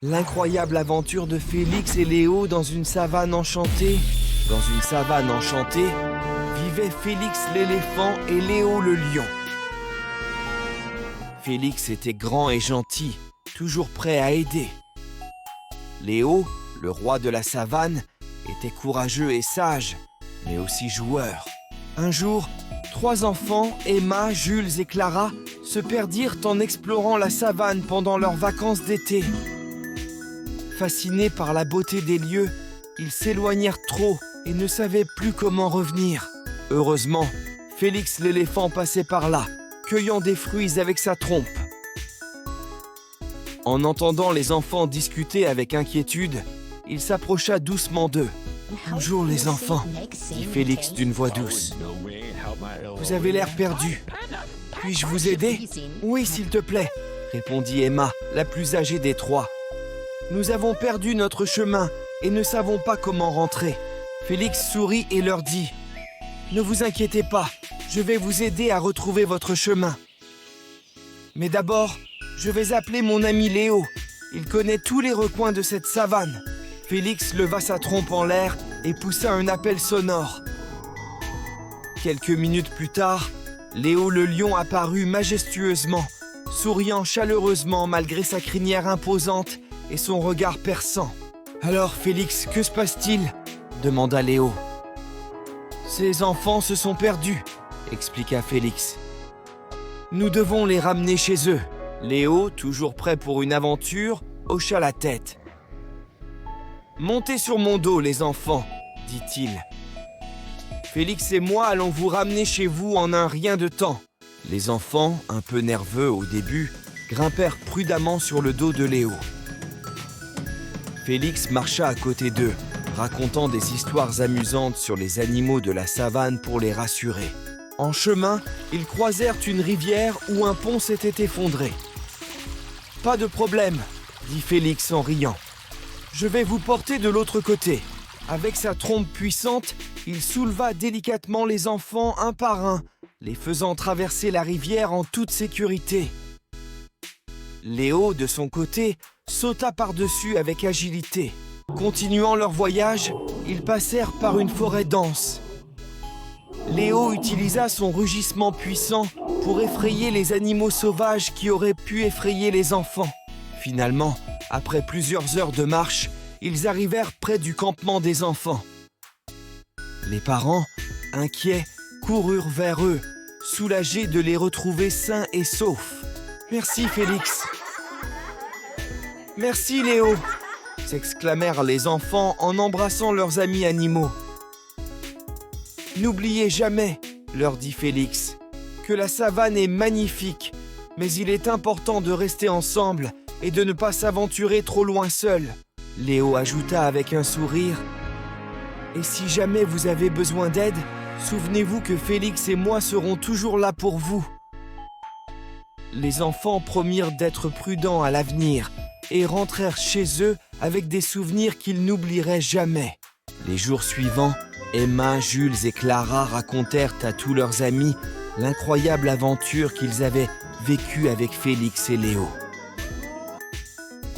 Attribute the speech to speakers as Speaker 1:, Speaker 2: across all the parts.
Speaker 1: L'incroyable aventure de Félix et Léo dans une savane enchantée. Dans une savane enchantée, vivaient Félix l'éléphant et Léo le lion. Félix était grand et gentil, toujours prêt à aider. Léo, le roi de la savane, était courageux et sage, mais aussi joueur. Un jour, 3 enfants, Emma, Jules et Clara, se perdirent en explorant la savane pendant leurs vacances d'été. Fascinés par la beauté des lieux, ils s'éloignèrent trop et ne savaient plus comment revenir. Heureusement, Félix l'éléphant passait par là, cueillant des fruits avec sa trompe. En entendant les enfants discuter avec inquiétude, il s'approcha doucement d'eux. « Bonjour les enfants », dit Félix d'une voix douce. « Vous avez l'air perdu. Puis-je vous aider ?»« Oui, s'il te plaît », répondit Emma, la plus âgée des 3. « Nous avons perdu notre chemin et ne savons pas comment rentrer. » Félix sourit et leur dit « Ne vous inquiétez pas, je vais vous aider à retrouver votre chemin. Mais d'abord, je vais appeler mon ami Léo. Il connaît tous les recoins de cette savane. » Félix leva sa trompe en l'air et poussa un appel sonore. Quelques minutes plus tard, Léo le lion apparut majestueusement, souriant chaleureusement malgré sa crinière imposante et son regard perçant. « Alors, Félix, que se passe-t-il » demanda Léo. « Ces enfants se sont perdus, » expliqua Félix. « Nous devons les ramener chez eux. » Léo, toujours prêt pour une aventure, hocha la tête. « Montez sur mon dos, les enfants, » dit-il. « Félix et moi allons vous ramener chez vous en un rien de temps. » Les enfants, un peu nerveux au début, grimpèrent prudemment sur le dos de Léo. Félix marcha à côté d'eux, racontant des histoires amusantes sur les animaux de la savane pour les rassurer. En chemin, ils croisèrent une rivière où un pont s'était effondré. « Pas de problème, » dit Félix en riant. « Je vais vous porter de l'autre côté. » Avec sa trompe puissante, il souleva délicatement les enfants un par un, les faisant traverser la rivière en toute sécurité. Léo, de son côté, sauta par-dessus avec agilité. Continuant leur voyage, ils passèrent par une forêt dense. Léo utilisa son rugissement puissant pour effrayer les animaux sauvages qui auraient pu effrayer les enfants. Finalement, après plusieurs heures de marche, ils arrivèrent près du campement des enfants. Les parents, inquiets, coururent vers eux, soulagés de les retrouver sains et saufs. « Merci, Félix !»« Merci, Léo !» s'exclamèrent les enfants en embrassant leurs amis animaux. « N'oubliez jamais, » leur dit Félix, « que la savane est magnifique, mais il est important de rester ensemble et de ne pas s'aventurer trop loin seul. » Léo ajouta avec un sourire, « Et si jamais vous avez besoin d'aide, souvenez-vous que Félix et moi serons toujours là pour vous. » Les enfants promirent d'être prudents à l'avenir et rentrèrent chez eux avec des souvenirs qu'ils n'oublieraient jamais. Les jours suivants, Emma, Jules et Clara racontèrent à tous leurs amis l'incroyable aventure qu'ils avaient vécue avec Félix et Léo.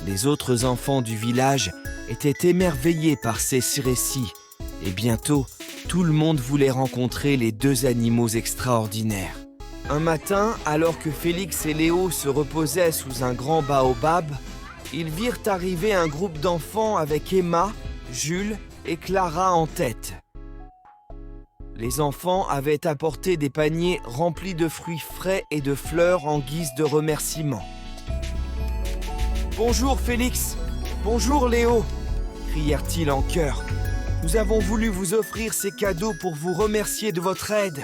Speaker 1: Les autres enfants du village étaient émerveillés par ces récits et bientôt, tout le monde voulait rencontrer les 2 animaux extraordinaires. Un matin, alors que Félix et Léo se reposaient sous un grand baobab, ils virent arriver un groupe d'enfants avec Emma, Jules et Clara en tête. Les enfants avaient apporté des paniers remplis de fruits frais et de fleurs en guise de remerciement. « Bonjour Félix, bonjour Léo !» crièrent-ils en chœur. « Nous avons voulu vous offrir ces cadeaux pour vous remercier de votre aide. »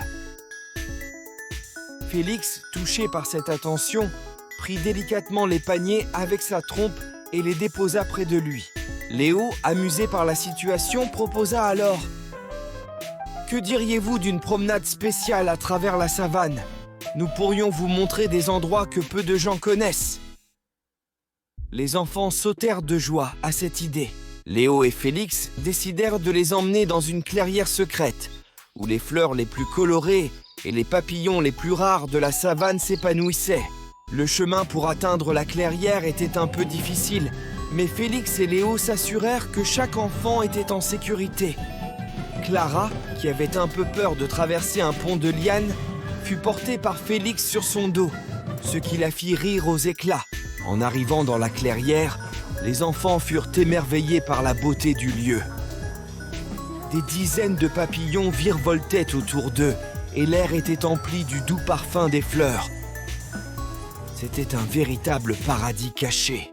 Speaker 1: Félix, touché par cette attention, prit délicatement les paniers avec sa trompe et les déposa près de lui. Léo, amusé par la situation, proposa alors « Que diriez-vous d'une promenade spéciale à travers la savane ? Nous pourrions vous montrer des endroits que peu de gens connaissent. » Les enfants sautèrent de joie à cette idée. Léo et Félix décidèrent de les emmener dans une clairière secrète, où les fleurs les plus colorées et les papillons les plus rares de la savane s'épanouissaient. Le chemin pour atteindre la clairière était un peu difficile, Mais Félix et Léo s'assurèrent que chaque enfant était en sécurité. Clara, qui avait un peu peur de traverser un pont de lianes, fut portée par Félix sur son dos, ce qui la fit rire aux éclats. En arrivant dans la clairière, les enfants furent émerveillés par la beauté du lieu. Des dizaines de papillons virevoltaient autour d'eux et l'air était empli du doux parfum des fleurs. C'était un véritable paradis caché.